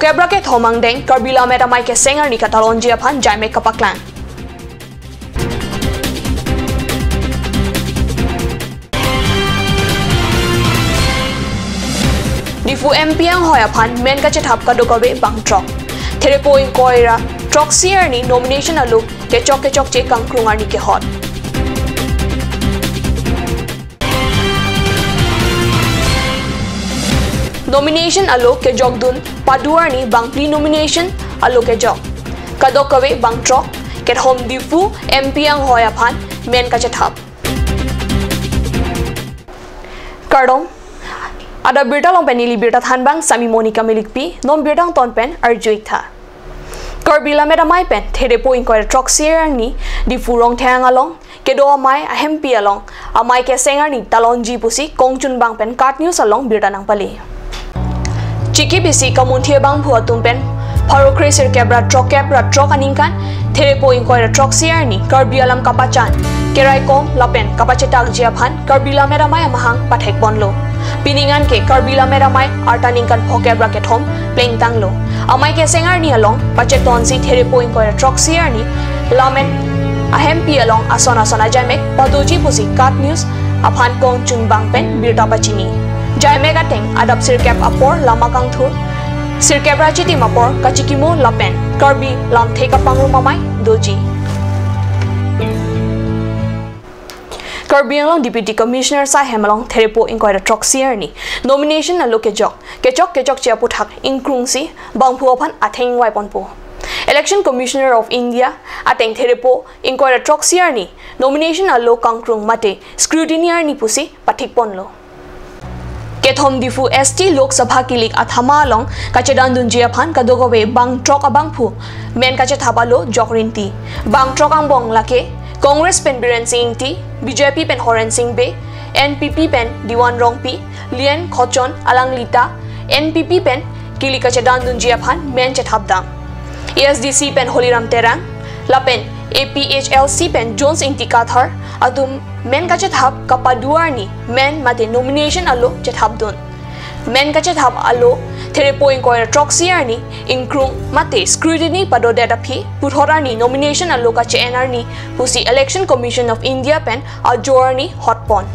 Phokebra ke thomang deng Karbila meta mai ke sengar ni katalonji aphan jaime kapaklan. Difu MP ang hoya phan men ka chethap ka dokabe bang truck. There poing koira truck seer ni nomination alu ke chok che kangkrungar ni ke hot. Nomination alu ke jogdun paduar ni bang pre nomination alu ke jog. Ka dokabe bang truck ke hom difu MP ang hoya phan men ka chethap. Kardom Ada birta long penili birta thanbang sami Monica Milikpi nom birtang ton pen arjuik tha. Karbila meta mai pen there poing ko truck seer ni di furong thang along kedo amai ahem pi along amai ke sengar ni talonji pusi kongchun bang pen kat news along birta nang pali. Chiki bisi kamunthie bang phua tum pen pharo kreser kebra truck aningkan there poing ko truck seer ni Karbialam kapachan kerai kom lapen kapachetak jiaphan Karbila meta mai amahang pathek bonlo. Piningan ke Karbila meramai artaningkan Phokebra ke thom pleng tanglo amai ke sengar ni along pacheton si there poing ko truck seer ni lamen ahem pi along asona jamek padoji pusi kat news aphan kong chun bang pen birta pachini jamek ateng adap sirkep apor lama kang thur sirkep rachiti mapor kachikimo lapen Karbi lam theka pangu mamai doji Karbiang long Deputy Commissioner sa Hemalong Therepo inquire truck seer ni nomination na lo kechok chia puthak inkrung si bangpu aphan atheng wai ponpo Election Commissioner of India ateng Therepo inquire truck seer ni nomination na lo kangkrung mate scrutineer ni pusi pathik ponlo Kethom difu ST Lok Sabha kilik athama long kachedan dunjia phan kadogobe bang truck abangpu men kache thabalo jokrinti bang truck ang bong lake Congress pen Biren Singh T, BJP pen Horen Singh Be, NPP pen Diwan Rongpi, Lien Khochon Alang Lita, NPP pen Kilika Chedan Dunjia Phan men Chethabdam, ESDC pen Holiram Terang, Lapen APHLC pen Jones Inti Kathar, Atum men Kachethab Kapaduar ni men mate nomination alo Chethabdun. Men kachethab alo there poing ko truck seer ni inkrung mate scrutiny padodeta phi puthora ni nomination alo ka chenar ni pusi Election Commission of India pen ajor ni hotpon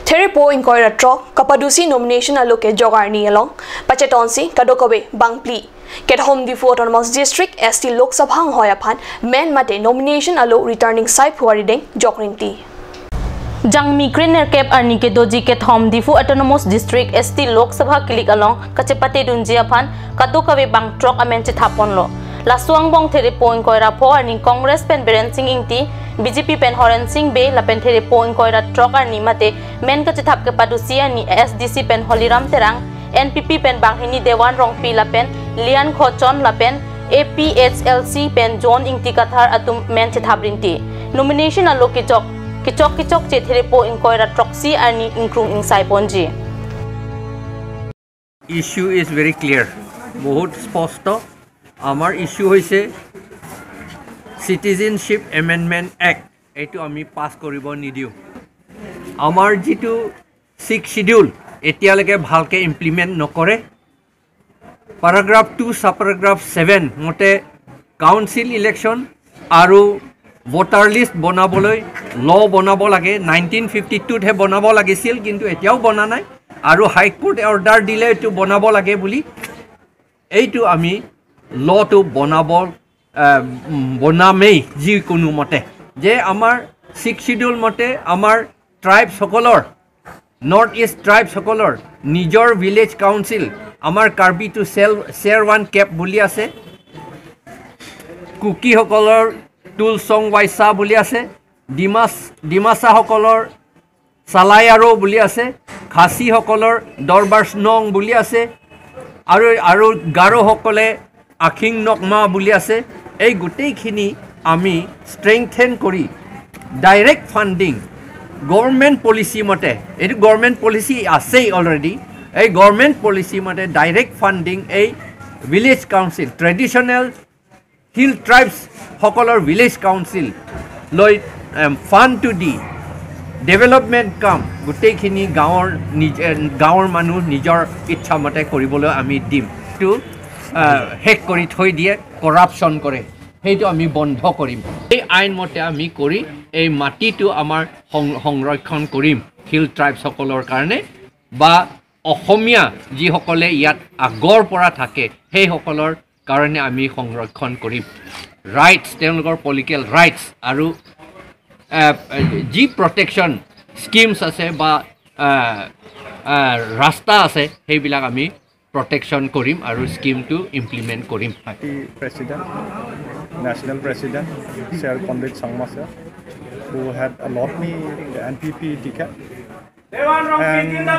there poing ko truck kapadusi nomination alo ke jogar ni along pachetonsi kadokobe bangpli Ket home the autonomous district ST Lok Sabha hoya phan men mate nomination alo returning side phuari deng jokrinti Jang migrainer cap arni ke doji ke thom difu autonomous district ST Lok Sabha kilik along kachepate dunjia phan kadokawe bang truck amen che thapon lo lasuang bong there point koira pho arni Congress pen Biren Singh Ingti BJP pen Horen Singh Be lapen there point koira truck arni mate men ka che thap ke padusi ani SDC pen Holiram Terang NPP pen Banghini Dewan Rongpi lapen Lian Khochon lapen APHLC pen John Ingti Kathar atum men che thaprinti nomination alo ke jok Kichok che therepo inquire troxy ani inkrung insai ponji. Issue is very clear. Bahut sposto. Amar issue hoise Citizenship Amendment Act. Etu ami pass koribo nidiu. Amar jitu 6th schedule etialeke bhalke implement nokore. Paragraph 2 subparagraph 7 mote council election aru voter list bonaboloi law bonabo lage 1952 the bonabo lagisil kintu etiao bona nai aru high court order dile to bonabo lage buli eitu ami law to bonabo bonamei ji kunu mote je amar 6th schedule mote amar tribe sokolor north east tribe sokolor nijor village council amar Karbi to share one cap buli ase kuki hokolor Tul Song Waisa buli ase Dimasa hokolor Salayaro buli ase Khasi hokolor Dorbar Nong buli ase aru Garo hokole Aking Nokma buli ase ei gutei khini ami strengthen kori direct funding government policy mote et government policy ase already ei government policy mote direct funding ei village council traditional hill tribes hokolor village council loi fund to di development কাম গোটেইখিনি গাঁৱৰ মানুহ নিজৰ ইচ্ছা মতে কৰিবলৈ আমি দিম এইটো শেষ কৰি থৈ দিয়ে কৰাপশ্যন কৰে সেইটো আমি বন্ধ কৰিম এই আইন মতে আমি কৰি এই মাটিটো আমাৰ সংৰক্ষণ কৰিম হিল ট্ৰাইবসকলৰ কাৰণে বা অসমীয়া যিসকলে ইয়াত আগৰ পৰা থাকে সেইসকলৰ কাৰণে আমি সংৰক্ষণ কৰিম ৰাইটছ তেওঁলোকৰ পলিটিকেল ৰাইটছ আৰু যি প্ৰটেকশ্যন স্কিমছ আছে বা ৰাস্তা আছে সেইবিলাক আমি প্ৰটেকশ্যন কৰিম আৰু স্কিমটো implement Karim President, National President, Sir Pandit Sangma sir, who had allotted me the NPP ticket. And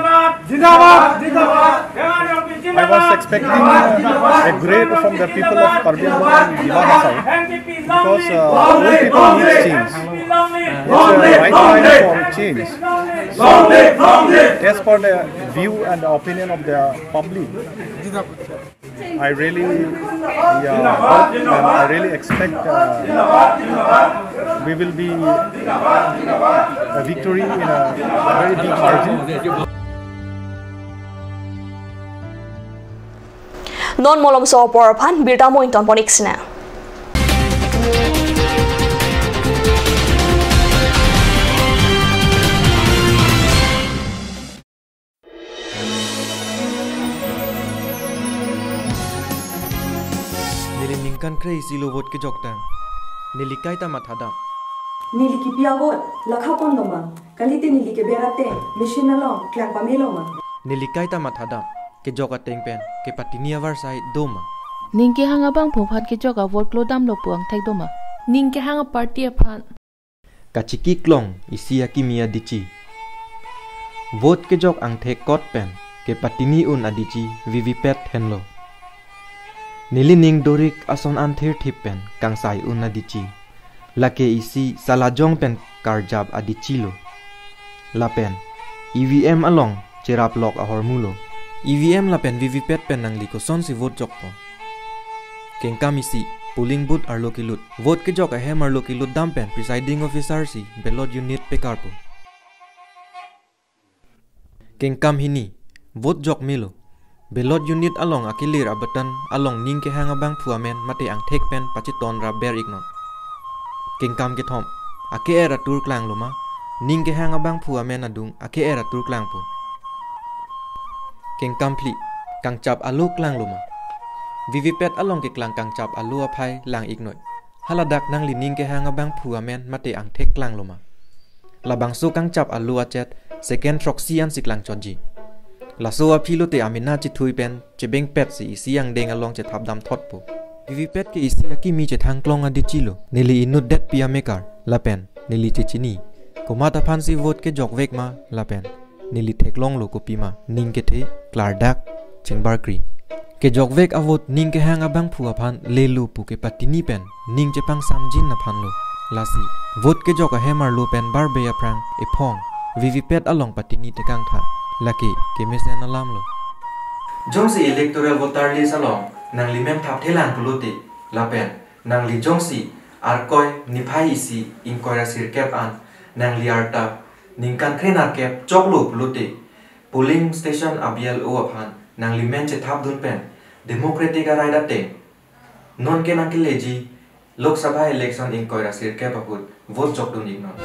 I was expecting a great from the people of Karbi Anglong and Gimana South because all people need change. It's the right time for change. So, as for the view and the opinion of the public, I really hope and I really expect we will be a victory in a very big margin. Non molom so porphan birta mointon poniksna Kan kray silo vote ke joktan nilikai ta mathadam niliki piagot lakha pondoma kalite nilike berate machine along clamp pameloma nilikai ta mathadam ke joka tengpen ke patini avar sai doma ningke hanga bang phophat ke joka vote lo dam lo puang thek doma ningke hanga party aphan kachiki klong isia kimia dichi vote ke jok ang thek kot pen ke patini un adichi vvpet henlo Nilining dorik ason anthir thipen kangsai unadichi lake isi salajong pen karjab adichilo lapen EVM along cherap lok ahormulo EVM lapen vvpet pen nangli ko son si vote jokpo kengkamisi polling booth arlokilut vote ke jok ahem arlokilut dampen presiding officer si ballot unit pekarpo kengkam hini vote jok milo Ballot unit along akilir abatan along ning ke hanga bang puamen mate ang thek pen pachiton ra ber ignon kingkam ke thom ake era tur klang loma ning ke hanga bang puamen adung ake era tur klang pu kingkam pli kangchap alu klang loma vvpet along ke klang kangchap alu aphai lang ignoi haladak nang li ning ke hanga bang puamen mate ang thek klang loma labang so kangchap alu achet second proxy an siklang chonji Laso apilo te amina chi thui pen che beng pet si siang deng along che thap dam thot po vvpet ke isi akimi che thang klong adi chilo nili inut det pia mekar lapen nili che chini komata phansi vote ke jok vek ma lapen nili theklong lo ko pima ning ke the klardak chingbar kri ke jok vek avot ning ke hang abang phu aphan lelu pu ke patini pen ning che pang samjin na phan lo lasi vote ke jok a hammer lo pen bar be aprang e phong vvpet along patini te kang tha Laki kemisen alam lo. Jongsi electoral voter list along nang limem thap thelang puluti lapen nang li jongsi arkoi niphai isi inkoira sirkep an nang li arta ningkan krena kep choklu puluti polling station abial o aphan nang limen che thap dun pen democratic araida te non ke nang leji lok sabha election inkoira sirkep aput vote chokdun ignon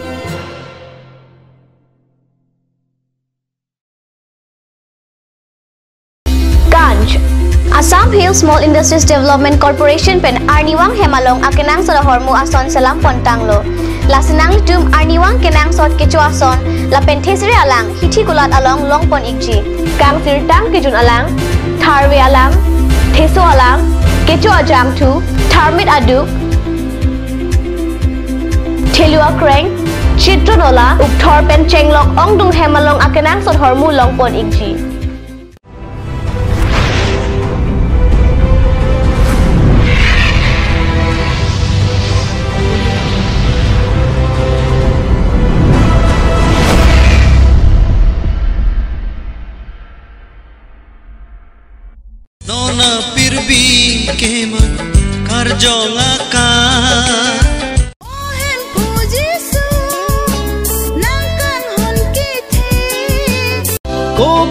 Assam Hill Small Industries Development Corporation pen Arniwang Hemalong akenang sa hormu ason salam pontanglo. Lasenang litum Arniwang kenang sot kecu ason la pentesri alang hithi kulat along longpon ikji. Kang sirtang kijun alang tharwe alang theso alang kecu ajam tu tharmit aduk thelua kreng chitronola ukthor pen chenglok ongdung Hemalong akenang sot hormu longpon ikji. Karjonga ka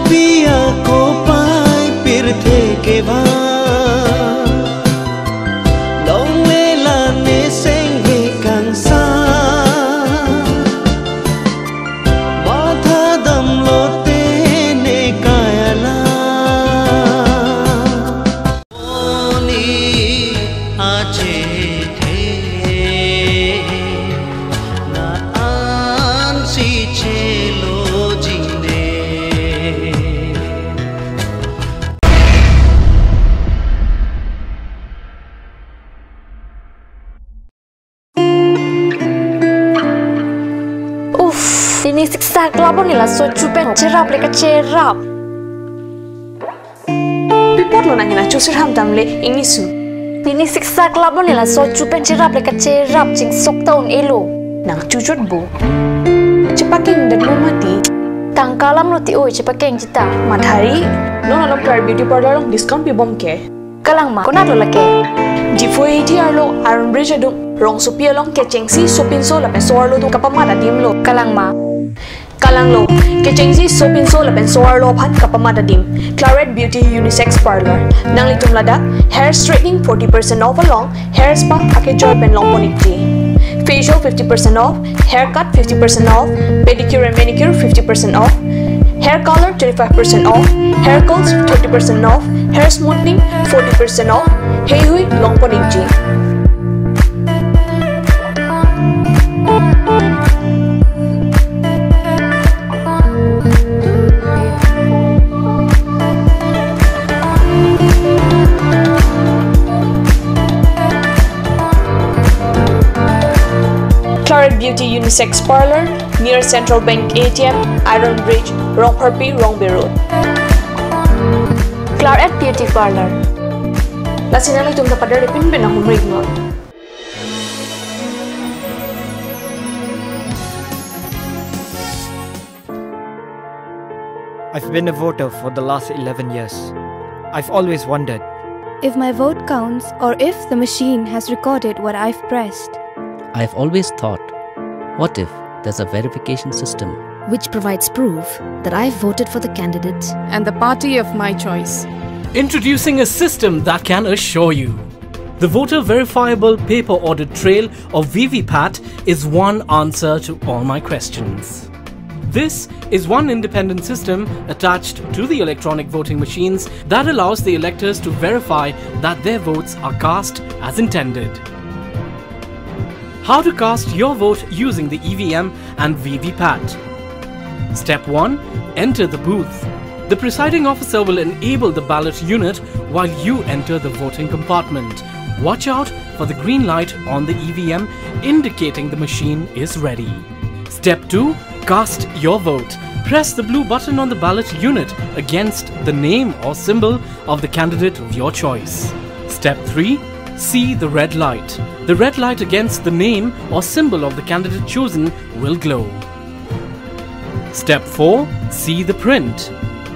पिया को पाई फिर थे के long le la ne seng he kang sa ma tha dam lo te ne kaya la oni ache the na an si che lo jine ini siksa kelapa ni lah so cupen cerap leka cerap. Pipot lo nangina cusir ham tamle ini su. Ini siksa kelapa ni lah so cupen cerap leka cerap cing sok tahun elo. Nang cucut bu. Cepakeng dan lo mati. Tangkalam lo ti oi cepakeng cita. Madhari, lo nalok Claire Beauty Parlor long discount pi bom ke. Kalang ma, konat lo lake. Di foi ti arlo Iron Bridge adum rong supia long ke cengsi sopin so la pesor lo tu kapamada dim lo. Kalang ma. Kalang lo, ke cengsi sopin so la pesor lo phan kapamada dim. Claret Beauty Unisex Parlor. Nang litum lada, hair straightening 40% off along, hair spa ake joy pen long ponikti. Facial 50% off, haircut 50% off, pedicure and manicure 50% off, hair color 25% off, hair curls 30% off, hair smoothing 40% off, hey hui long ponikti. Claret Beauty Unisex Parlor near Central Bank ATM, Iron Bridge, Rongparpi, Rongbe Road. Claret Beauty Parlor. Lasinang itong kapadar ipin pinahumrig mo. I've been a voter for the last 11 years. I've always wondered if my vote counts or if the machine has recorded what I've pressed. I've always thought, what if there's a verification system which provides proof that I've voted for the candidate and the party of my choice? Introducing a system that can assure you. The voter verifiable paper audit trail of VVPAT is one answer to all my questions. This is one independent system attached to the electronic voting machines that allows the electors to verify that their votes are cast as intended. How to cast your vote using the EVM and VVPAT. Step 1. Enter the booth. The presiding officer will enable the ballot unit while you enter the voting compartment. Watch out for the green light on the EVM indicating the machine is ready. Step 2. Cast your vote. Press the blue button on the ballot unit against the name or symbol of the candidate of your choice. Step 3. See the red light. The red light against the name or symbol of the candidate chosen will glow. Step 4. See the print.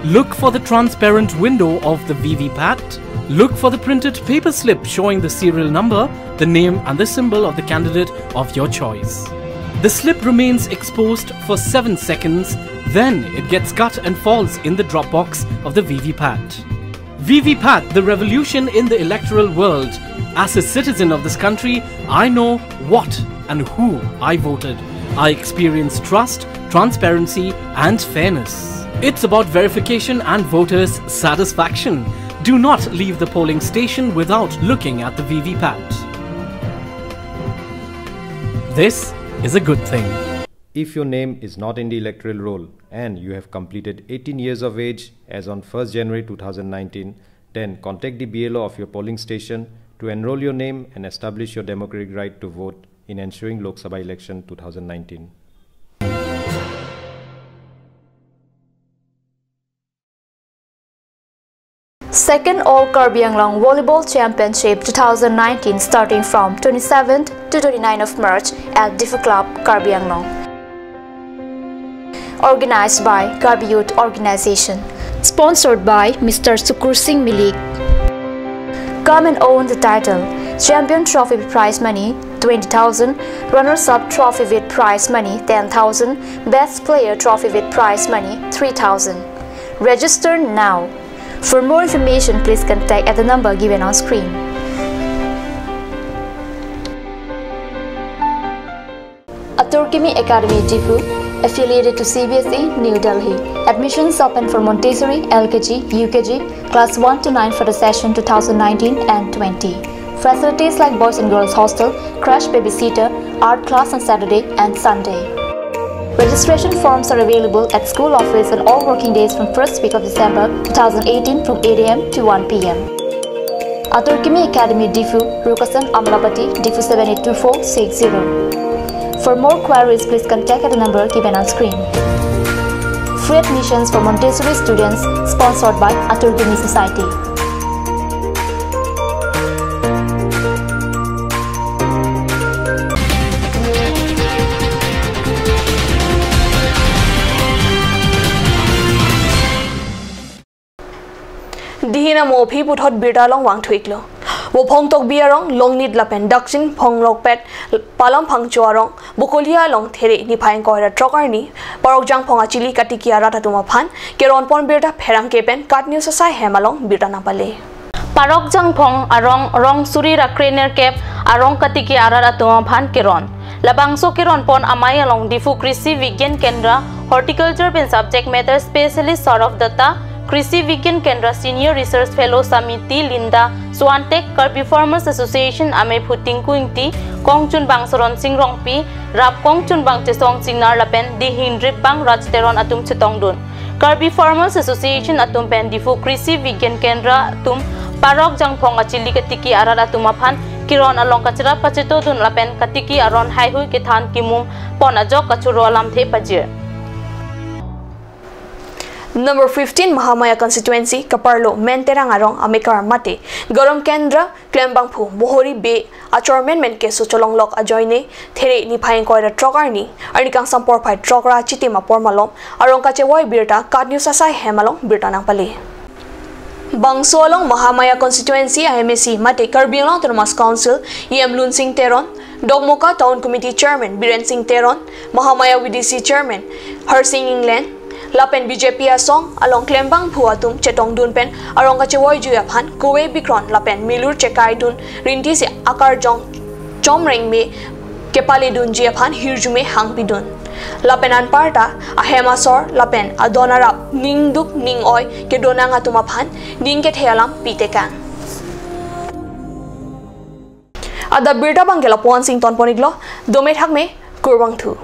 Look for the transparent window of the VVPAT. Look for the printed paper slip showing the serial number, the name and the symbol of the candidate of your choice. The slip remains exposed for 7 seconds, then it gets cut and falls in the drop box of the VVPAT. VVPAT, the revolution in the electoral world. As a citizen of this country, I know what and who I voted. I experience trust, transparency and fairness. It's about verification and voters' satisfaction. Do not leave the polling station without looking at the VVPAT. This is a good thing. If your name is not in the electoral roll and you have completed 18 years of age as on 1st January 2019, then contact the BLO of your polling station to enroll your name and establish your democratic right to vote in ensuing Lok Sabha election 2019. Second All Karbi Anglong Volleyball Championship 2019 starting from 27th to 29th of March at Diffu Club, Karbi Anglong. Organized by Karbi Youth Organization. Sponsored by Mr. Sukur Singh Milik. Come and own the title. Champion trophy with prize money 20,000, runners-up trophy with prize money 10,000, best player trophy with prize money 3,000. Register now. For more information, please contact at the number given on screen. Aturkimi Academy Difu, affiliated to CBSE, New Delhi. Admissions open for Montessori, LKG, UKG, class 1 to 9 for the session 2019 and 20. Facilities like boys and girls hostel, crash babysitter, art class on Saturday and Sunday. Registration forms are available at school office on all working days from 1st week of December 2018 from 8 AM to 1 PM. Aturkimi Academy Difu, Rukasan Amlapati, Difu 782460. For more queries, please contact at the number given on screen. Free admissions for Montessori students sponsored by Aturkimi Society. Dihina mo phi puthot birda long wang thuiklo. Wo phong tok biarong long nid lapen dakchin phong lok pet palam phang chuarong bukolia long there ni phaing koira trokar ni parok jang phong achili katikia rata tuma phan keron pon birda pherang kepen kat news sai hemalong birda na pale. Parok jang phong arong rong suri rakrener kep arong katikia rata tuma phan keron. Labangso keron pon amai along Difu Krishi Vigyan Kendra Horticulture pen subject matter specialist Saurav Datta Krishi Vigyan Kendra Senior Research Fellow Samiti Linda Swantek Kirby Farmers Association Ame Phuting Kuingti Kongchun Bang Soron Sing Rongpi Rap Kongchun Bang Chesong Singnar Lapen Di Hindrip Bang Rajteron Atum Chetongdun Kirby Farmers Association Atum Pen Difu Krishi Vigyan Kendra Atum Parok Jangpong Achili Katiki Arar Atumaphan Kiron Along Kachira Pachito Dun Lapen Katiki Aron Haihui Kethan Kimum Ponajok Kachuro Alam The Pajir. Number 15 Mahamaya constituency Kaparlo Menterang Arong Amikar Mate Gorom Kendra Klembangphu Mohori Be Achormen Men Keso Cholonglok Ajoine There ni phaing koira trokarni arnikang sampor phai trokra chitima pormalom arong kachewoi birta kadnews asai hemalong birta nang pali Bangsolong Mahamaya constituency IMC Mate Karbiang Autonomous Council EM Lun Singh Teron Dogmoka Town Committee Chairman Biren Singh Teron Mahamaya VDC Chairman Har Singh England Lapen BJP asong along Klembang Phuatum Chetong Dun pen arong kachewoi juya phan Kowe Bikron Lapen Milur Chekai Dun Rinti se Akar Jong Chomreng me Kepale Dun jia phan Hirjume Hangpi Dun Lapen Anparta Ahemasor Lapen Adonarap Ningduk Ningoi Kedonang Atuma phan Ningket Healam Pitekan Ada Birta Bangela Pon Sing Ton Poniglo Domet Hakme Kurbang Thu